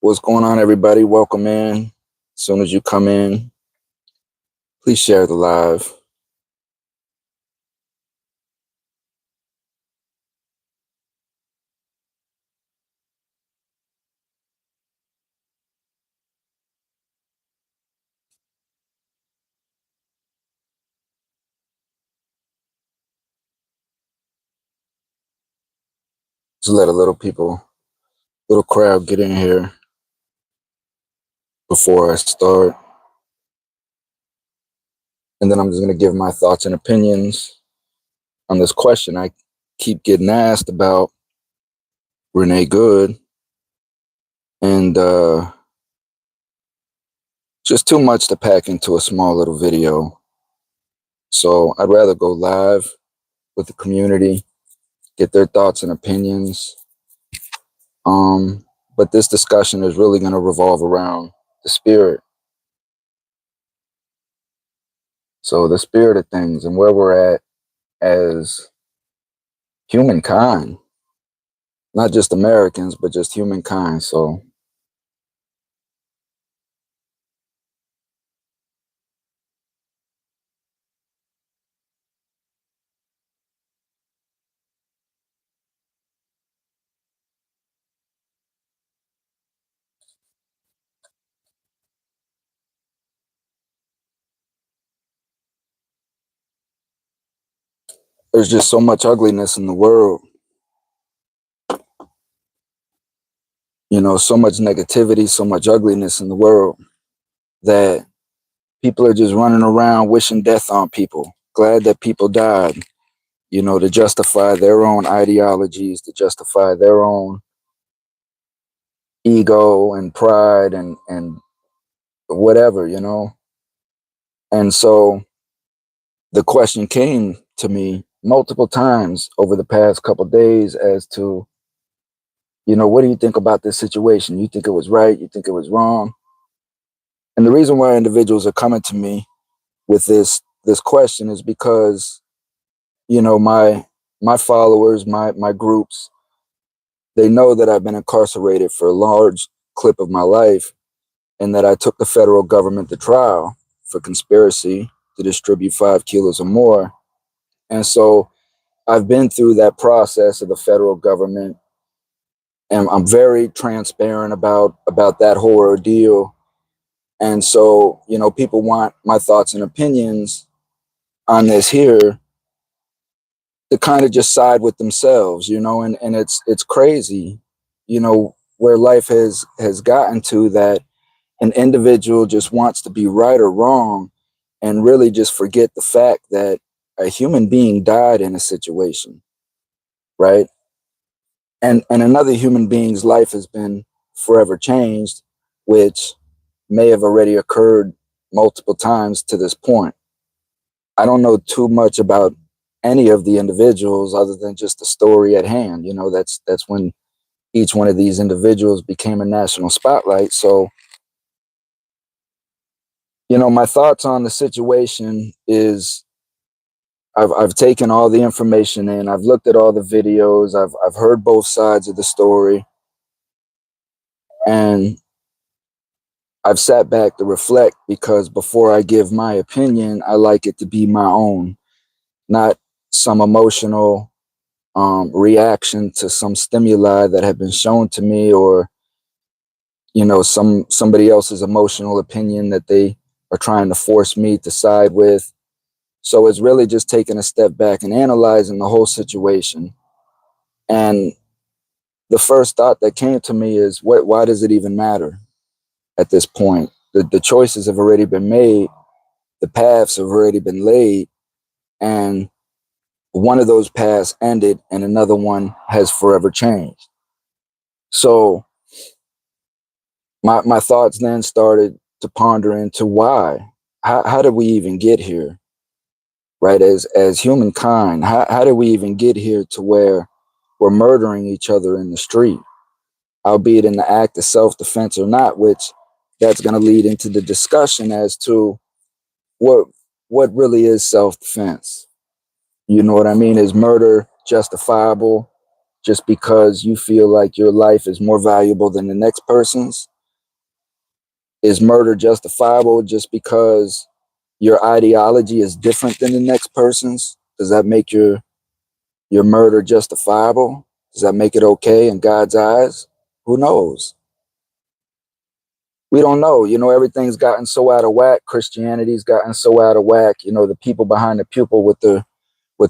What's going on, everybody? Welcome in. As soon as you come in, please share the live. Just let a little crowd get in here before I start. And then I'm just going to give my thoughts and opinions on this question I keep getting asked about Renee Good. And just too much to pack into a small little video. So I'd rather go live with the community, get their thoughts and opinions. But this discussion is really going to revolve around the spirit. So the spirit of things and where we're at as humankind, not just Americans, but just humankind. So there's just so much ugliness in the world, so much negativity, so much ugliness in the world that people are just running around wishing death on people, glad that people died, to justify their own ideologies, to justify their own ego and pride and whatever, And so the question came to me multiple times over the past couple of days as to, what do you think about this situation? You think it was right? You think it was wrong? And the reason why individuals are coming to me with this question is because, my followers, my groups, they know that I've been incarcerated for a large clip of my life, and that I took the federal government to trial for conspiracy to distribute 5 kilos or more. And so I've been through that process of the federal government, and I'm very transparent about that whole ordeal. And so, people want my thoughts and opinions on this here to kind of just side with themselves, and it's crazy, where life has gotten to, that an individual just wants to be right or wrong and really just forget the fact that a human being died in a situation, right? And another human being's life has been forever changed, which may have already occurred multiple times to this point. I don't know too much about any of the individuals other than just the story at hand. That's when each one of these individuals became a national spotlight. So, my thoughts on the situation is I've taken all the information in. I've looked at all the videos. I've heard both sides of the story, and I've sat back to reflect, because before I give my opinion, I like it to be my own, not some emotional reaction to some stimuli that have been shown to me, or somebody else's emotional opinion that they are trying to force me to side with. So it's really just taking a step back and analyzing the whole situation. And the first thought that came to me is, why does it even matter at this point? The choices have already been made. The paths have already been laid. And one of those paths ended and another one has forever changed. So my thoughts then started to ponder into why. How did we even get here? Right? As humankind, how did we even get here to where we're murdering each other in the street, albeit in the act of self-defense or not, which that's going to lead into the discussion as to what really is self-defense. You know what I mean? Is murder justifiable just because you feel like your life is more valuable than the next person's? Is murder justifiable just because your ideology is different than the next person's? Does that make your murder justifiable? Does that make it okay in God's eyes? Who knows? We don't know. Everything's gotten so out of whack. Christianity's gotten so out of whack. The people behind the pupil with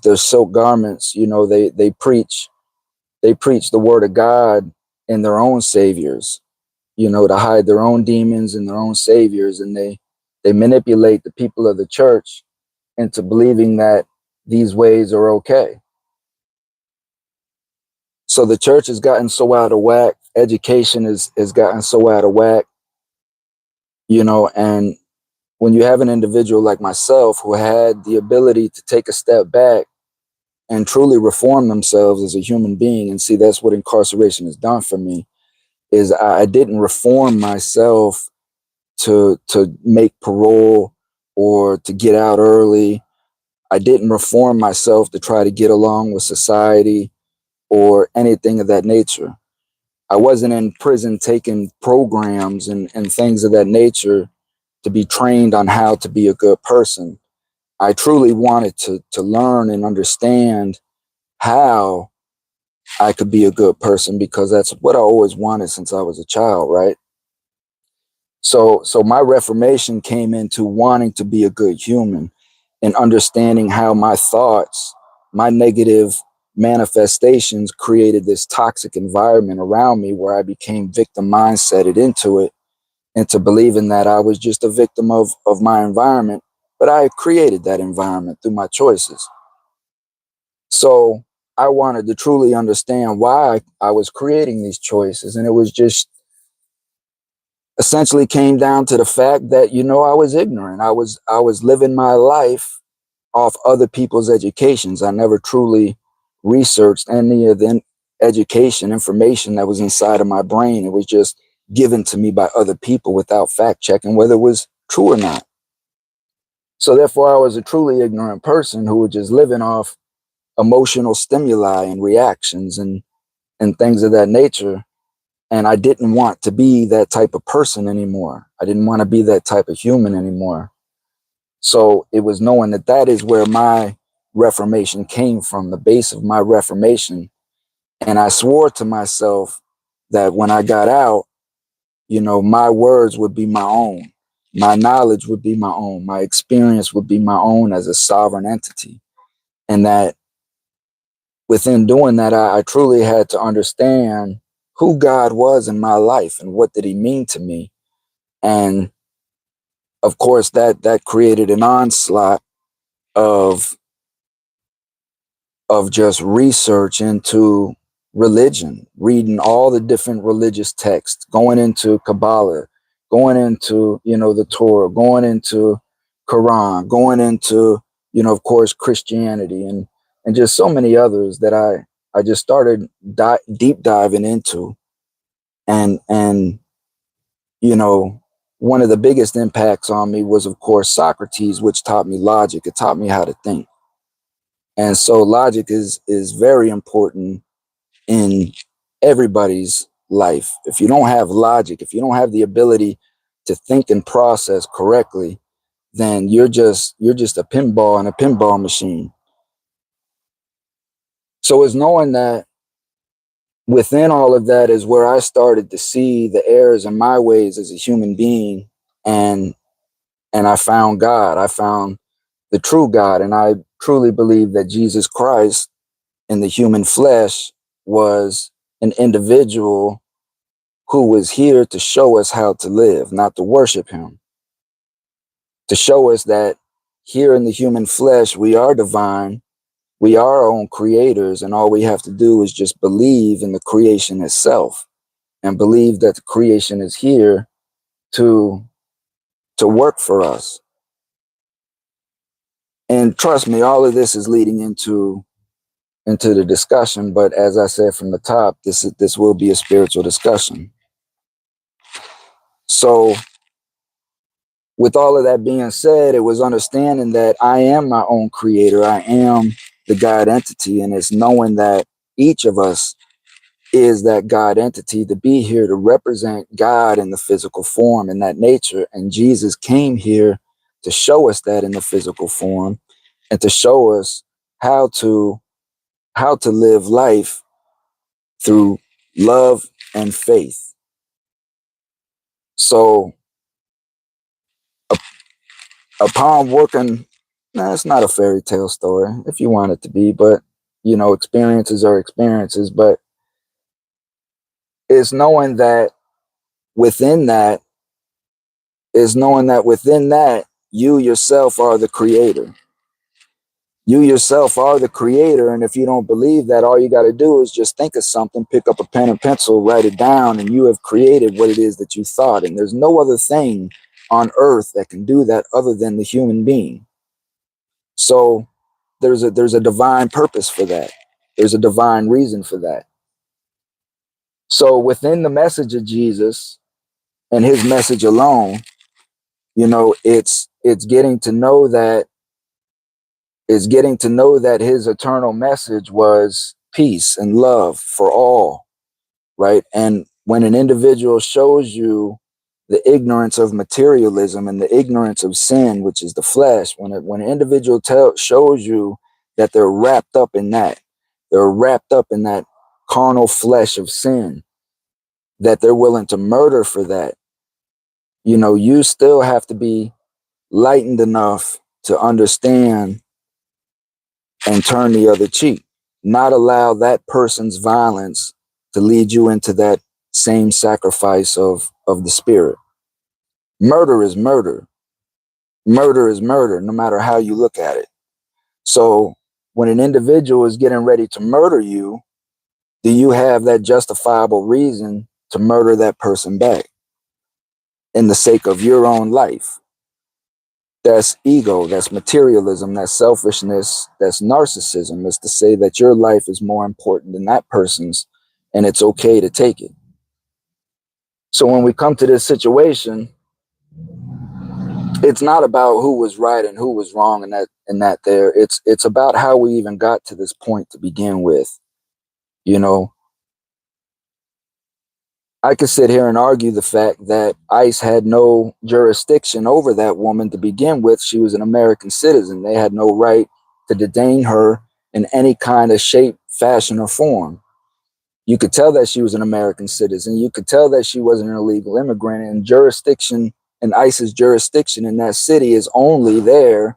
their silk garments, they preach the word of God in their own saviors, to hide their own demons and their own saviors, and they manipulate the people of the church into believing that these ways are okay. So the church has gotten so out of whack. Education has gotten so out of whack, and when you have an individual like myself who had the ability to take a step back and truly reform themselves as a human being, and see, that's what incarceration has done for me, is I didn't reform myself to make parole or to get out early. I didn't reform myself to try to get along with society or anything of that nature. I wasn't in prison taking programs and things of that nature to be trained on how to be a good person. I truly wanted to learn and understand how I could be a good person, because that's what I always wanted since I was a child, right? So my reformation came into wanting to be a good human and understanding how my thoughts, my negative manifestations created this toxic environment around me where I became victim mindseted into it, into believing that I was just a victim of my environment, but I created that environment through my choices. So I wanted to truly understand why I was creating these choices. And it was just essentially came down to the fact that, I was ignorant. I was living my life off other people's educations. I never truly researched any of the education information that was inside of my brain. It was just given to me by other people without fact checking whether it was true or not. So therefore, I was a truly ignorant person who was just living off emotional stimuli and reactions and things of that nature. And I didn't want to be that type of person anymore. I didn't want to be that type of human anymore. So it was knowing that that is where my reformation came from, the base of my reformation. And I swore to myself that when I got out, my words would be my own. My knowledge would be my own. My experience would be my own as a sovereign entity. And that within doing that, I truly had to understand who God was in my life and what did he mean to me. And of course, that created an onslaught of just research into religion, reading all the different religious texts, going into Kabbalah, going into, the Torah, going into Quran, going into, of course, Christianity and just so many others that I just started deep diving into. And, one of the biggest impacts on me was, of course, Socrates, which taught me logic. It taught me how to think. And so logic is very important in everybody's life. If you don't have logic, if you don't have the ability to think and process correctly, then you're just a pinball in a pinball machine. So it's knowing that within all of that is where I started to see the errors in my ways as a human being, and I found God. I found the true God, and I truly believe that Jesus Christ in the human flesh was an individual who was here to show us how to live, not to worship him, to show us that here in the human flesh, we are divine, we are our own creators, and all we have to do is just believe in the creation itself and believe that the creation is here to work for us. And trust me, all of this is leading into the discussion, but as I said from the top, this will be a spiritual discussion. So with all of that being said, it was understanding that I am my own creator. I am the God entity, and it's knowing that each of us is that God entity, to be here to represent God in the physical form, in that nature. And Jesus came here to show us that in the physical form, and to show us how to live life through love and faith. So upon working, it's not a fairy tale story if you want it to be, but experiences are experiences, but it's knowing that within that you yourself are the creator. You yourself are the creator. And if you don't believe that, all you got to do is just think of something, pick up a pen and pencil, write it down, and you have created what it is that you thought. And there's no other thing on earth that can do that other than the human being. So there's a divine purpose for that. There's a divine reason for that. So within the message of Jesus and his message alone, it's getting to know that his eternal message was peace and love for all, right? And when an individual shows you the ignorance of materialism and the ignorance of sin, which is the flesh, when an individual shows you that they're wrapped up in that, carnal flesh of sin, that they're willing to murder for that, you still have to be lightened enough to understand and turn the other cheek, not allow that person's violence to lead you into that same sacrifice of the spirit. Murder is murder. Murder is murder, no matter how you look at it. So when an individual is getting ready to murder you, do you have that justifiable reason to murder that person back in the sake of your own life? That's ego, that's materialism, that's selfishness, that's narcissism. It's to say that your life is more important than that person's, and it's okay to take it. So when we come to this situation, it's not about who was right and who was wrong and that there. It's about how we even got to this point to begin with. I could sit here and argue the fact that ICE had no jurisdiction over that woman to begin with. She was an American citizen. They had no right to detain her in any kind of shape, fashion, or form. You could tell that she was an American citizen. You could tell that she wasn't an illegal immigrant. And ICE's jurisdiction in that city is only there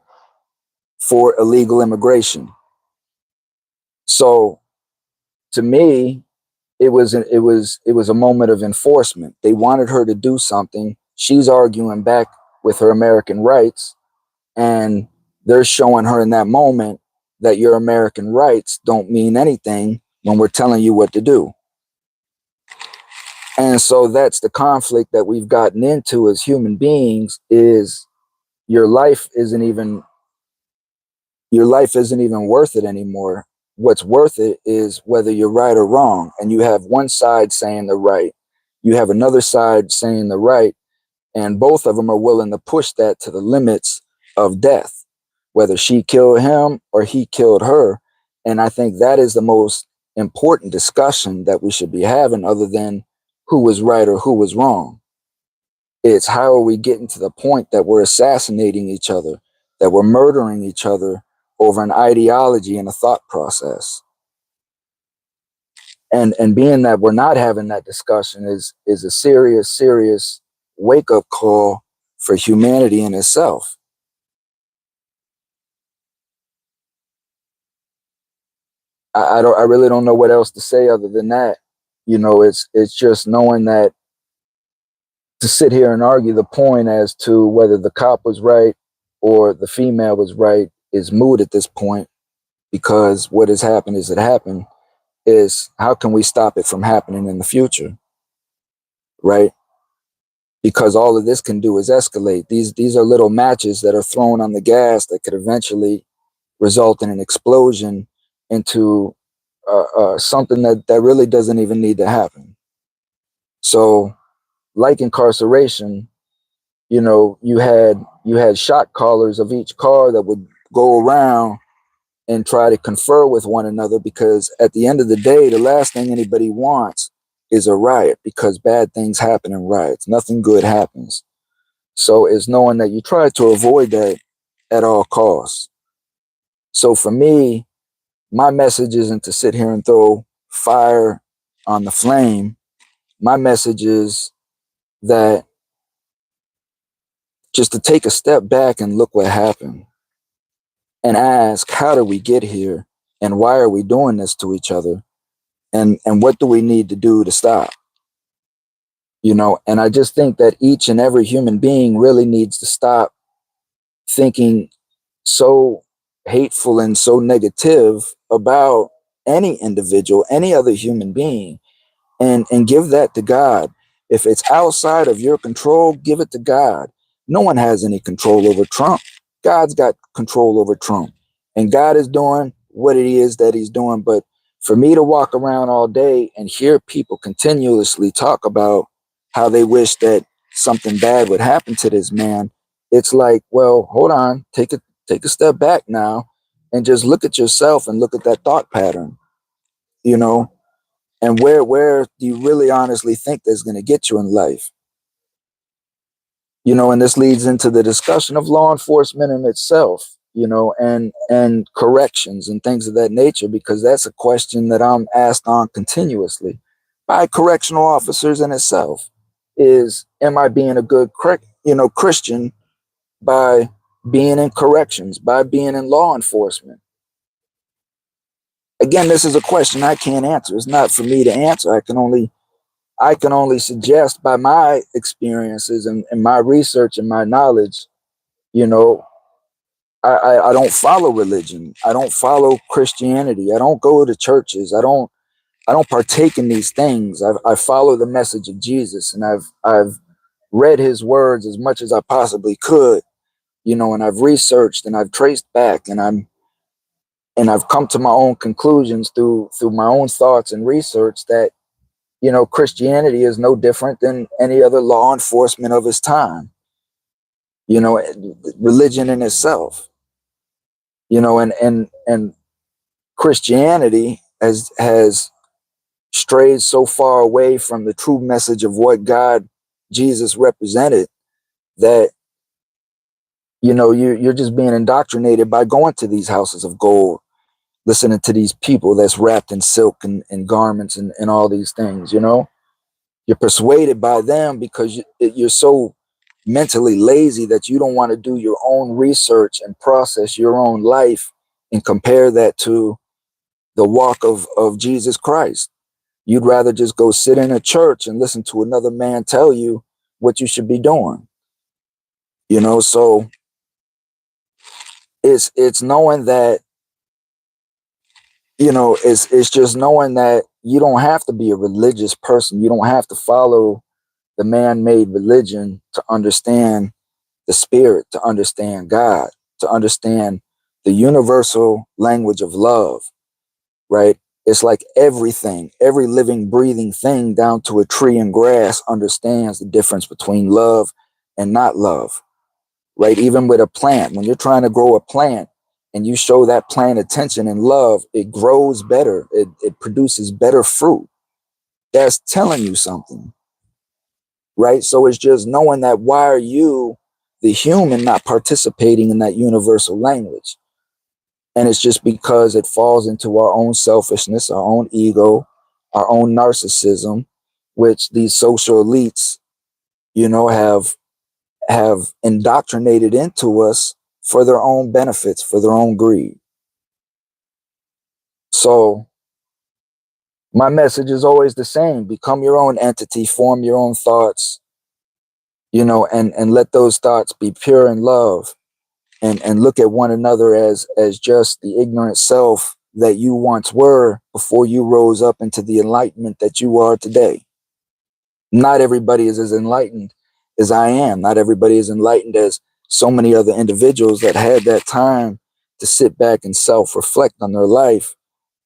for illegal immigration. So to me, it was a moment of enforcement. They wanted her to do something. She's arguing back with her American rights, and they're showing her in that moment that your American rights don't mean anything when we're telling you what to do. And so that's the conflict that we've gotten into as human beings, is your life isn't even worth it anymore. What's worth it is whether you're right or wrong. And you have one side saying the right, you have another side saying the right, and both of them are willing to push that to the limits of death, whether she killed him or he killed her. And I think that is the most important discussion that we should be having, other than who was right or who was wrong. It's how are we getting to the point that we're assassinating each other, that we're murdering each other over an ideology and a thought process. And being that we're not having that discussion is a serious wake-up call for humanity in itself. I really don't know what else to say other than that. It's just knowing that to sit here and argue the point as to whether the cop was right or the female was right is moot at this point, because what has happened is how can we stop it from happening in the future, right? Because all of this can do is escalate. These are little matches that are thrown on the gas that could eventually result in an explosion into something that really doesn't even need to happen. So, like incarceration, you had shot callers of each car that would go around and try to confer with one another, because at the end of the day, the last thing anybody wants is a riot, because bad things happen in riots. Nothing good happens. So it's knowing that you try to avoid that at all costs. So for me, my message isn't to sit here and throw fire on the flame. My message is that just to take a step back and look what happened and ask, how did we get here? And why are we doing this to each other? And what do we need to do to stop? And I just think that each and every human being really needs to stop thinking so hateful and so negative about any individual, any other human being, and give that to God. If it's outside of your control, give it to God. No one has any control over Trump. God's got control over Trump, and God is doing what it is that he's doing. But for me to walk around all day and hear people continuously talk about how they wish that something bad would happen to this man, it's like, well, hold on, take a step back now and just look at yourself and look at that thought pattern, you know and where do you really honestly think that's going to get you in life? And this leads into the discussion of law enforcement in itself, and corrections and things of that nature, because that's a question that I'm asked on continuously by correctional officers in itself. Is, am I being a good Christian by being in corrections, by being in law enforcement? Again, this is a question I can't answer. It's not for me to answer. I can only suggest by my experiences and my research and my knowledge. You know, I don't follow religion. I don't follow Christianity. I don't go to churches. I don't partake in these things. I follow the message of Jesus, and I've read his words as much as I possibly could. And I've researched and I've traced back, and I've come to my own conclusions through my own thoughts and research that Christianity is no different than any other law enforcement of its time, religion in itself, and Christianity has strayed so far away from the true message of what Jesus represented, that, you're just being indoctrinated by going to these houses of gold, listening to these people that's wrapped in silk and garments and all these things. You're persuaded by them because you're so mentally lazy that you don't want to do your own research and process your own life and compare that to the walk of Jesus Christ. You'd rather just go sit in a church and listen to another man tell you what you should be doing. So it's knowing that, it's just knowing that you don't have to be a religious person. You don't have to follow the man-made religion to understand the spirit, to understand God, to understand the universal language of love, right? It's like everything, every living, breathing thing down to a tree and grass understands the difference between love and not love, right? Even with a plant, when you're trying to grow a plant and you show that plant attention and love, it grows better. It produces better fruit. That's telling you something, right? So it's just knowing that, why are you, the human, not participating in that universal language? And it's just because it falls into our own selfishness, our own ego, our own narcissism, which these social elites, have indoctrinated into us for their own benefits, for their own greed. So my message is always the same: become your own entity, form your own thoughts, and let those thoughts be pure in love, and look at one another as just the ignorant self that you once were before you rose up into the enlightenment that you are today. Not everybody is as enlightened as I am. Not everybody is enlightened as so many other individuals that had that time to sit back and self-reflect on their life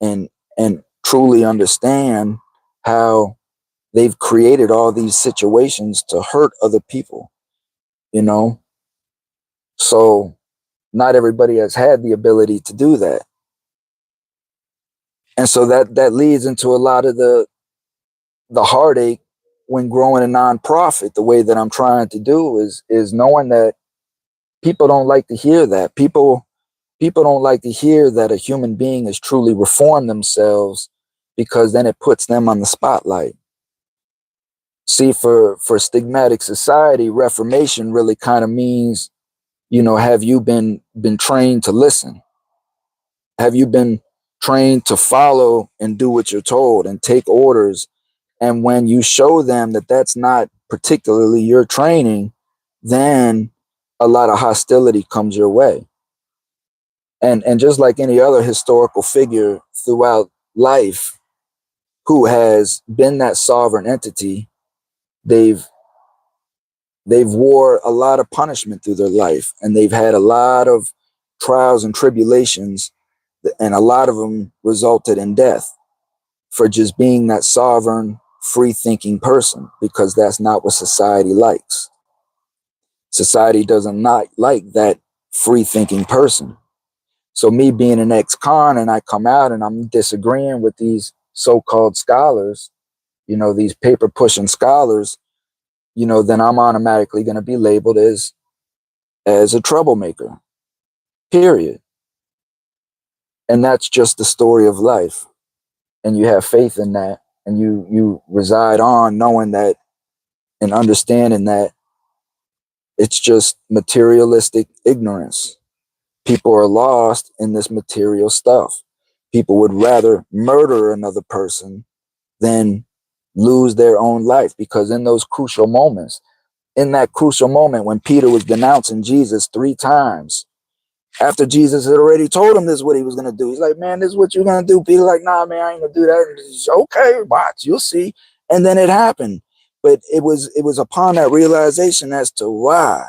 and truly understand how they've created all these situations to hurt other people, you know? So not everybody has had the ability to do that. And so that leads into a lot of the heartache when growing a nonprofit. The way that I'm trying to do is knowing that people don't like to hear that. People don't like to hear that a human being has truly reformed themselves, because then it puts them on the spotlight. See, for stigmatic society, reformation really kind of means, have you been trained to listen? Have you been trained to follow and do what you're told and take orders? And when you show them that that's not particularly your training, then a lot of hostility comes your way. And just like any other historical figure throughout life who has been that sovereign entity, they've wore a lot of punishment through their life, and they've had a lot of trials and tribulations, and a lot of them resulted in death for just being that sovereign, free thinking person, because that's not what society likes. Society doesn't not like that free thinking person. So me being an ex-con, and I come out and I'm disagreeing with these so-called scholars, these paper pushing scholars, then I'm automatically going to be labeled as a troublemaker, period. And that's just the story of life. And you have faith in that, and you reside on knowing that and understanding that it's just materialistic ignorance. People are lost in this material stuff. People would rather murder another person than lose their own life, because in those crucial moments, in that crucial moment when Peter was denouncing Jesus 3 times, after Jesus had already told him this is what he was going to do. He's like, man, this is what you're going to do. Peter's like, nah, man, I ain't going to do that. He's, okay, watch, you'll see. And then it happened. But it was upon that realization as to why.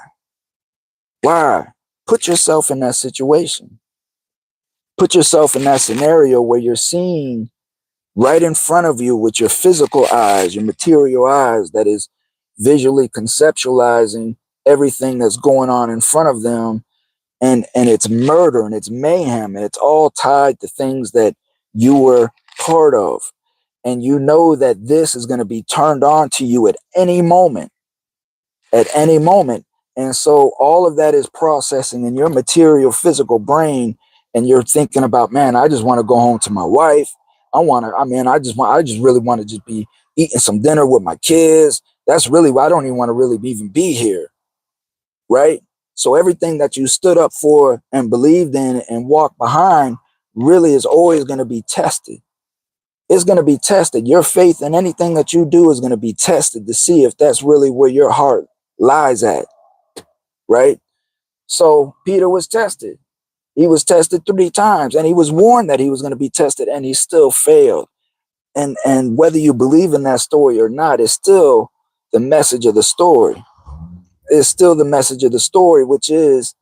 Put yourself in that situation. Put yourself in that scenario where you're seeing right in front of you with your physical eyes, your material eyes, that is visually conceptualizing everything that's going on in front of them. And it's murder and it's mayhem, and it's all tied to things that you were part of. And you know that this is going to be turned on to you at any moment, at any moment. And so all of that is processing in your material physical brain, and you're thinking about, man, I just want to go home to my wife. I just really want to just be eating some dinner with my kids. That's really why I don't even want to really even be here. Right? So everything that you stood up for and believed in and walked behind really is always going to be tested. It's going to be tested. Your faith in anything that you do is going to be tested to see if that's really where your heart lies at. Right? So Peter was tested. He was tested 3 times, and he was warned that he was going to be tested, and he still failed. And whether you believe in that story or not, it's still the message of the story. It's still the message of the story, which is,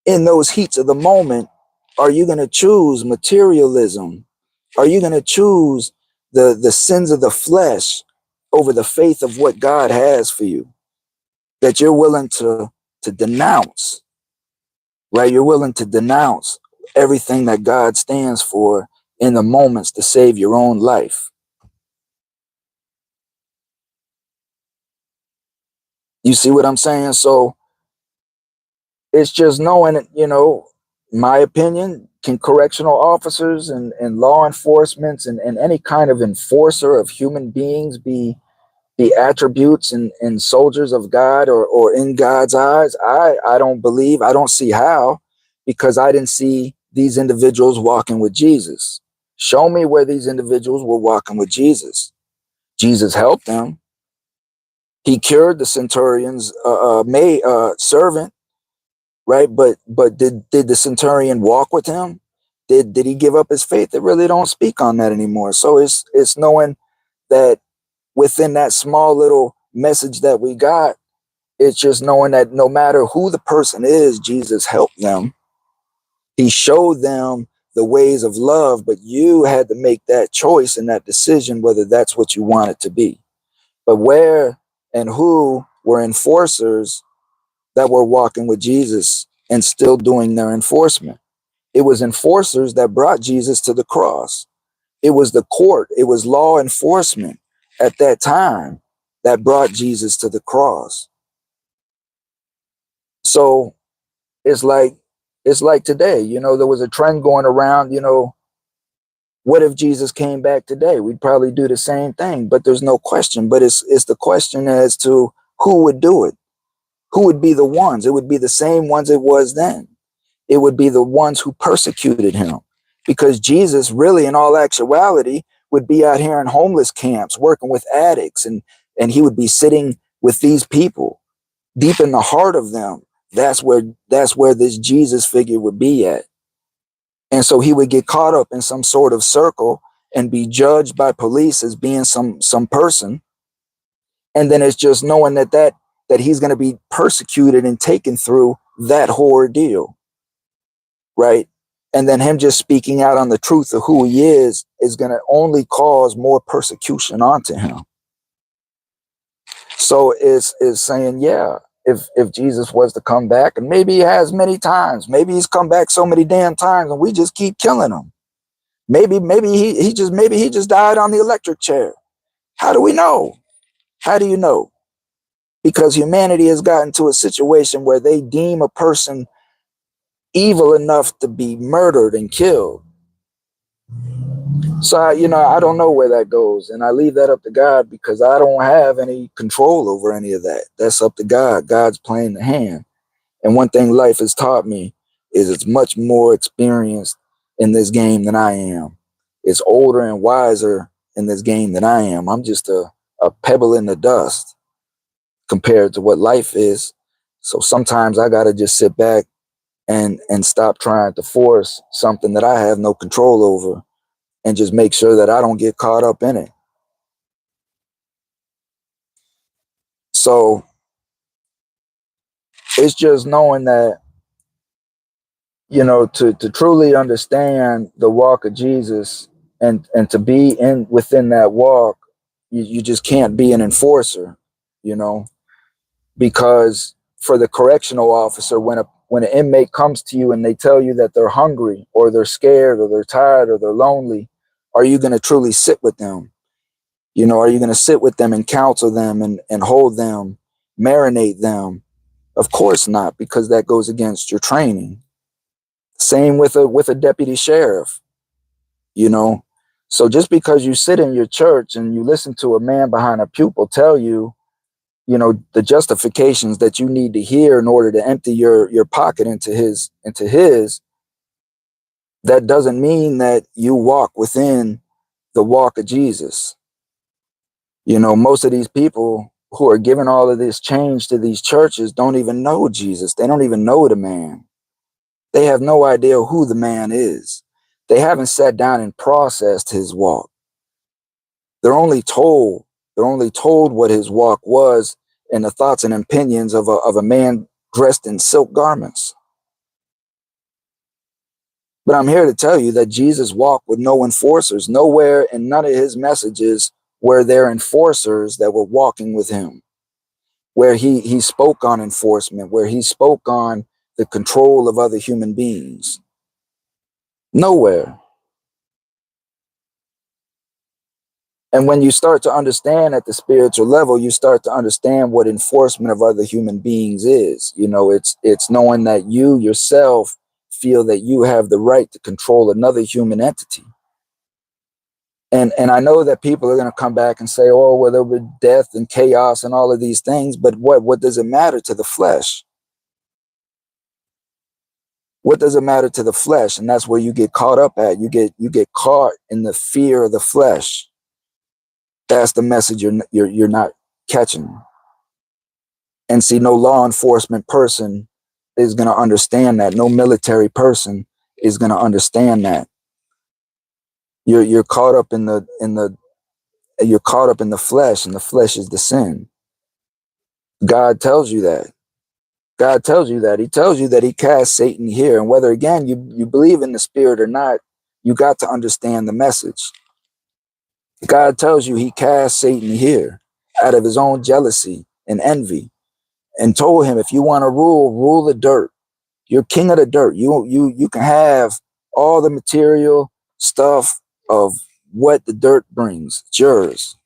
in those heats of the moment, are you going to choose materialism? Are you going to choose the sins of the flesh over the faith of what God has for you? That you're willing to denounce, right? You're willing to denounce everything that God stands for in the moments to save your own life. You see what I'm saying? So it's just knowing, my opinion, can correctional officers and law enforcement and any kind of enforcer of human beings be attributes and soldiers of God, or in God's eyes? I don't believe, I don't see how, because I didn't see these individuals walking with Jesus. Show me where these individuals were walking with Jesus. Jesus helped them. He cured the centurion's servant, right? But did the centurion walk with him? Did he give up his faith? They really don't speak on that anymore. So it's knowing that within that small little message that we got, it's just knowing that no matter who the person is, Jesus helped them. He showed them the ways of love, but you had to make that choice and that decision whether that's what you want it to be. But where and who were enforcers that were walking with Jesus and still doing their enforcement? It was enforcers that brought Jesus to the cross. It was the court, it was law enforcement at that time that brought Jesus to the cross. So it's like today, there was a trend going around, what if Jesus came back today? We'd probably do the same thing, but there's no question. But it's the question as to who would do it. Who would be the ones? It would be the same ones it was then. It would be the ones who persecuted him. Because Jesus, really, in all actuality, would be out here in homeless camps, working with addicts, and he would be sitting with these people, deep in the heart of them. That's where this Jesus figure would be at. And so he would get caught up in some sort of circle and be judged by police as being some person. And then it's just knowing that he's going to be persecuted and taken through that ordeal, right? And then him just speaking out on the truth of who he is going to only cause more persecution onto him. So it's saying, yeah, if Jesus was to come back, and maybe he has many times, maybe he's come back so many damn times and we just keep killing him. Maybe he just died on the electric chair. How do we know? How do you know? Because humanity has gotten to a situation where they deem a person evil enough to be murdered and killed. So, I don't know where that goes. And I leave that up to God because I don't have any control over any of that. That's up to God. God's playing the hand. And one thing life has taught me is it's much more experienced in this game than I am. It's older and wiser in this game than I am. I'm just a pebble in the dust compared to what life is. So sometimes I got to just sit back and stop trying to force something that I have no control over and just make sure that I don't get caught up in it. So it's just knowing that, to truly understand the walk of Jesus and to be within that walk, you just can't be an enforcer, because for the correctional officer, when an inmate comes to you and they tell you that they're hungry or they're scared or they're tired or they're lonely, are you going to truly sit with them? Are you going to sit with them and counsel them and hold them, marinate them? Of course not, because that goes against your training. Same with a deputy sheriff, So just because you sit in your church and you listen to a man behind a pupil tell you, the justifications that you need to hear in order to empty your pocket into his, that doesn't mean that you walk within the walk of Jesus. Most of these people who are giving all of this change to these churches don't even know Jesus. They don't even know the man. They have no idea who the man is. They haven't sat down and processed his walk. They're only told what his walk was and the thoughts and opinions of a man dressed in silk garments. But I'm here to tell you that Jesus walked with no enforcers. Nowhere in none of his messages were there enforcers that were walking with him, where he spoke on enforcement, where he spoke on the control of other human beings. Nowhere. And when you start to understand at the spiritual level, you start to understand what enforcement of other human beings is. It's knowing that you yourself feel that you have the right to control another human entity. And I know that people are going to come back and say, oh, well, there'll be death and chaos and all of these things. But what does it matter to the flesh? What does it matter to the flesh? And that's where you get caught up at. You get caught in the fear of the flesh. That's the message you're not catching. And see, no law enforcement person is going to understand that. No military person is going to understand that. You're caught up in the flesh, and the flesh is the sin. God tells you that. God tells you that. He tells you that he cast Satan here. And whether, again, you believe in the spirit or not, you got to understand the message. God tells you he cast Satan here out of his own jealousy and envy, and told him, if you want to rule the dirt. You're king of the dirt. You can have all the material stuff of what the dirt brings. It's yours.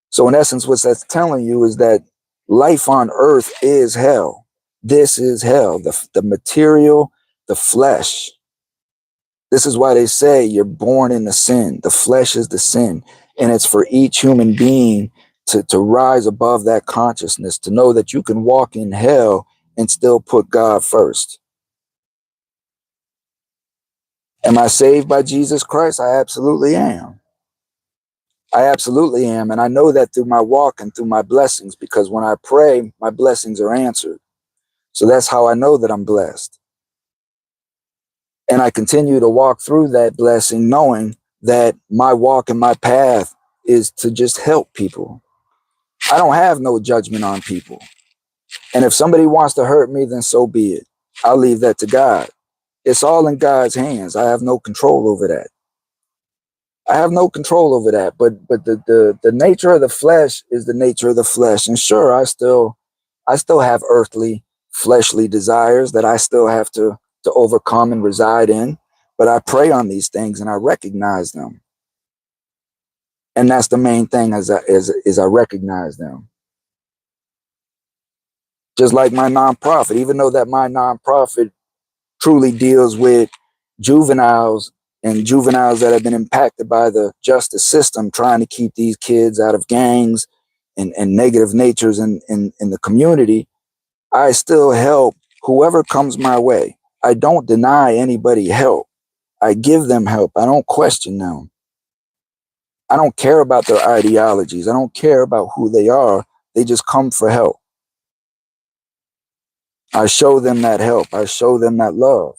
So in essence, what that's telling you is that life on earth is hell. This is hell, the material, the flesh. This is why they say you're born into sin. The flesh is the sin. And it's for each human being to rise above that consciousness, to know that you can walk in hell and still put God first. Am I saved by Jesus Christ? I absolutely am. I absolutely am. And I know that through my walk and through my blessings, because when I pray, my blessings are answered. So that's how I know that I'm blessed. And I continue to walk through that blessing, knowing that my walk and my path is to just help people. I don't have no judgment on people. And if somebody wants to hurt me, then so be it. I'll leave that to God. It's all in God's hands. I have no control over that. I have no control over that. But the nature of the flesh is the nature of the flesh. And sure, I still have earthly, fleshly desires that I still have to overcome and reside in. But I pray on these things and I recognize them. And that's the main thing, is I recognize them. Just like my nonprofit, even though that my nonprofit truly deals with juveniles and juveniles that have been impacted by the justice system, trying to keep these kids out of gangs and negative natures in the community, I still help whoever comes my way. I don't deny anybody help. I give them help. I don't question them. I don't care about their ideologies. I don't care about who they are. They just come for help. I show them that help. I show them that love.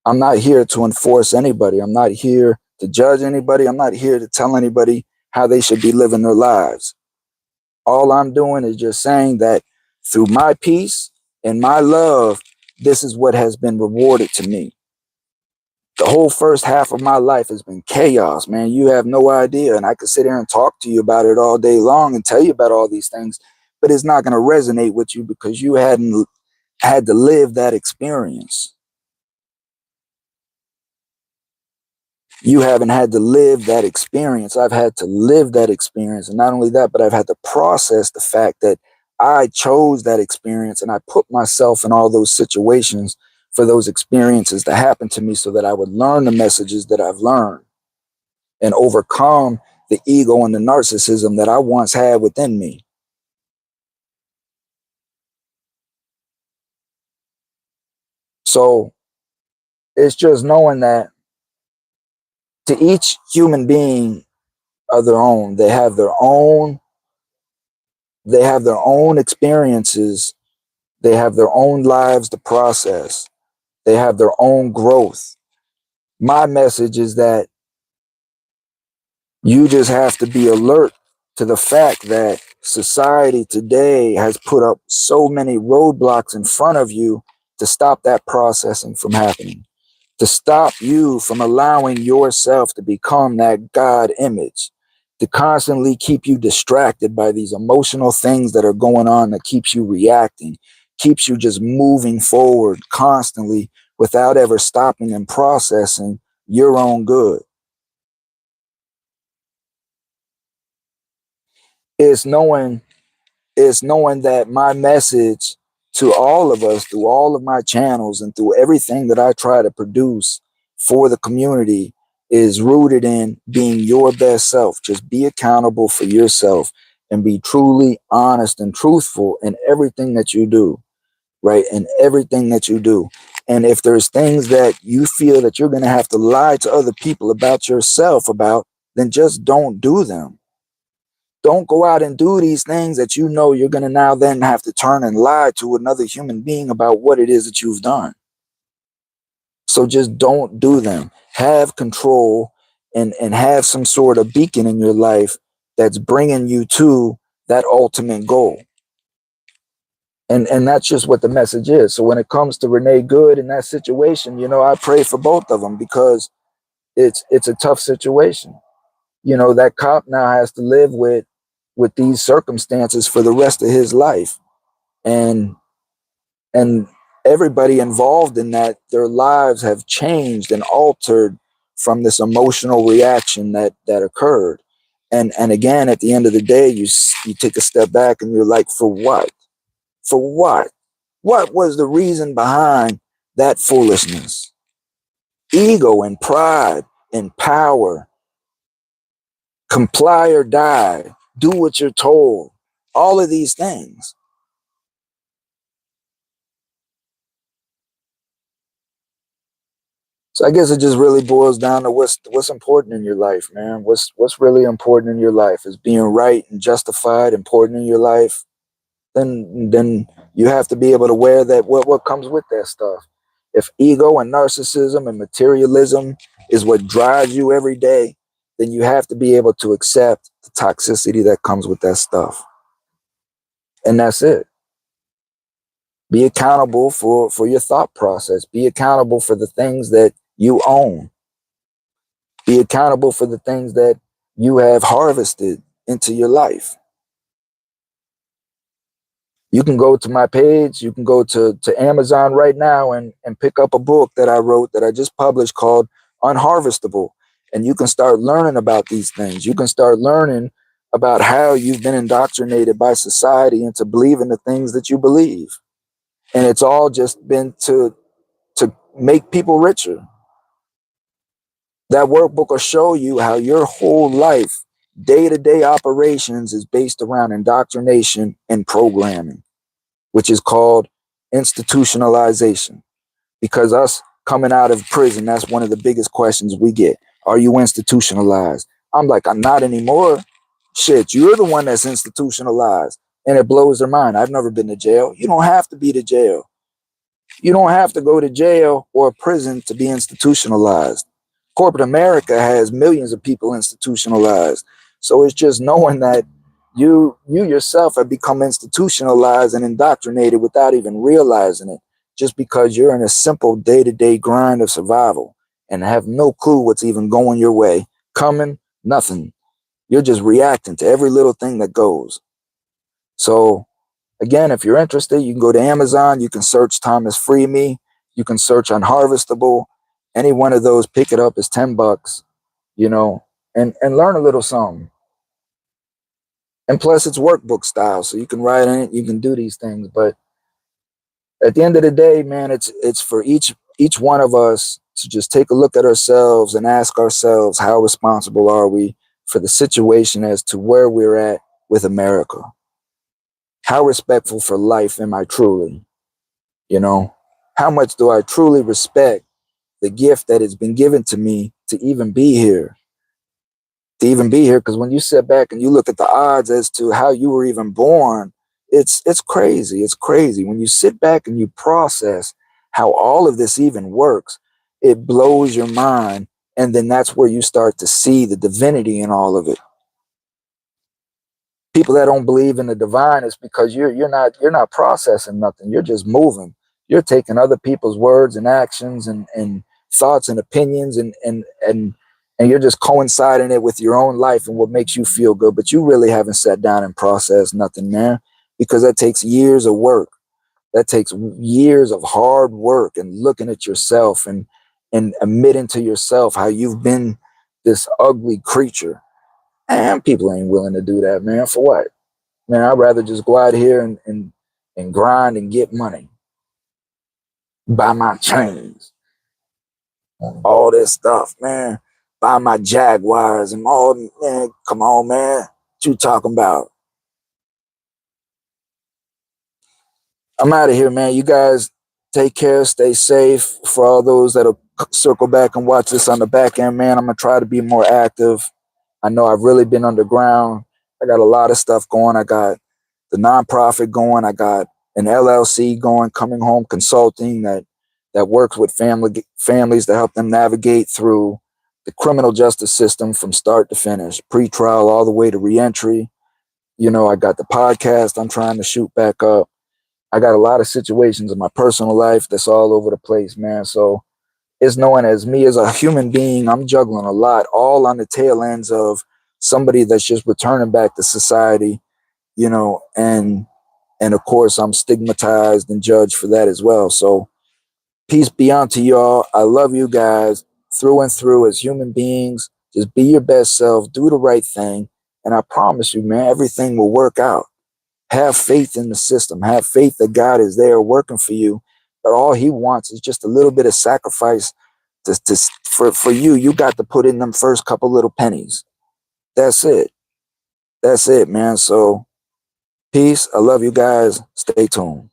I'm not here to enforce anybody. I'm not here to judge anybody. I'm not here to tell anybody how they should be living their lives. All I'm doing is just saying that through my peace and my love, this is what has been rewarded to me. The whole first half of my life has been chaos, man. You have no idea. And I could sit here and talk to you about it all day long and tell you about all these things, but it's not going to resonate with you because you hadn't had to live that experience. You haven't had to live that experience. I've had to live that experience. And not only that, but I've had to process the fact that I chose that experience and I put myself in all those situations for those experiences to happen to me so that I would learn the messages that I've learned and overcome the ego and the narcissism that I once had within me. So it's just knowing that to each human being of their own, they have their own experiences. They have their own lives to process. They have their own growth. My message is that you just have to be alert to the fact that society today has put up so many roadblocks in front of you to stop that processing from happening, to stop you from allowing yourself to become that God image, to constantly keep you distracted by these emotional things that are going on that keeps you reacting, keeps you just moving forward constantly without ever stopping and processing your own good. It's knowing that my message to all of us through all of my channels and through everything that I try to produce for the community is rooted in being your best self. Just be accountable for yourself and be truly honest and truthful in everything that you do, right? In everything that you do. And if there's things that you feel that you're going to have to lie to other people about yourself about, then just don't do them. Don't go out and do these things that you know you're going to now then have to turn and lie to another human being about what it is that you've done. So just don't do them. Have control and have some sort of beacon in your life that's bringing you to that ultimate goal. And that's just what the message is. So when it comes to Renee Good in that situation, you know, I pray for both of them because it's a tough situation. You know, that cop now has to live with these circumstances for the rest of his life. And everybody involved in that, their lives have changed and altered from this emotional reaction that occurred. And again, at the end of the day, you take a step back and you're like, for what? For what? What was the reason behind that foolishness? Ego and pride and power, comply or die, do what you're told, all of these things. So I guess it just really boils down to what's important in your life, man. What's really important in your life? Is being right and justified important in your life? Then you have to be able to wear that what comes with that stuff. If ego and narcissism and materialism is what drives you every day, then you have to be able to accept the toxicity that comes with that stuff. And that's it. Be accountable for your thought process. Be accountable for the things that you own. Be accountable for the things that you have harvested into your life. You can go to my page, you can go to Amazon right now and pick up a book that I wrote that I just published called Unharvestable. And you can start learning about these things. You can start learning about how you've been indoctrinated by society into believing the things that you believe. And it's all just been to make people richer. That workbook will show you how your whole life, day-to-day operations is based around indoctrination and programming, which is called institutionalization. Because us coming out of prison, that's one of the biggest questions we get. Are you institutionalized? I'm like, I'm not anymore. Shit, you're the one that's institutionalized. And it blows their mind. I've never been to jail. You don't have to be to jail. You don't have to go to jail or prison to be institutionalized. Corporate America has millions of people institutionalized. So it's just knowing that you yourself have become institutionalized and indoctrinated without even realizing it, just because you're in a simple day-to-day grind of survival and have no clue what's even going your way. Coming, nothing. You're just reacting to every little thing that goes. So again, if you're interested, you can go to Amazon. You can search Thomas Free Me. You can search Unharvestable. Any one of those, pick it up. It's $10, and learn a little something. And plus, it's workbook style, so you can write in it. You can do these things. But at the end of the day, man, it's for each one of us to just take a look at ourselves and ask ourselves, how responsible are we for the situation as to where we're at with America? How respectful for life am I truly? How much do I truly respect the gift that has been given to me to even be here? Because when you sit back and you look at the odds as to how you were even born, it's crazy. It's crazy. When you sit back and you process how all of this even works, it blows your mind. And then that's where you start to see the divinity in all of it. People that don't believe in the divine is because you're not processing nothing. You're just moving. You're taking other people's words and actions and thoughts and opinions and you're just coinciding it with your own life and what makes you feel good. But you really haven't sat down and processed nothing, man, because that takes years of work. That takes years of hard work and looking at yourself and admitting to yourself how you've been this ugly creature. And people ain't willing to do that, man. For what? Man, I'd rather just go out here and grind and get money. Buy my chains. All this stuff, man. Buy my Jaguars and all, man. Come on, man. What you talking about? I'm out of here, man. You guys take care, stay safe. For all those that'll circle back and watch this on the back end, man, I'm going to try to be more active. I know I've really been underground. I got a lot of stuff going. I got the nonprofit going. I got an LLC going, Coming Home Consulting, that works with families to help them navigate through the criminal justice system from start to finish, pre-trial all the way to reentry. I got the podcast I'm trying to shoot back up. I got a lot of situations in my personal life that's all over the place, man. So it's knowing as me as a human being, I'm juggling a lot, all on the tail ends of somebody that's just returning back to society, and of course I'm stigmatized and judged for that as well. So peace be unto y'all. I love you guys. through and through as human beings. Just be your best self, do the right thing, and I promise you, man, everything will work out. Have faith in the system. Have faith that God is there working for you. But all he wants is just a little bit of sacrifice for you. You got to put in them first couple little pennies. That's it. That's it, man. So peace. I love you guys. Stay tuned.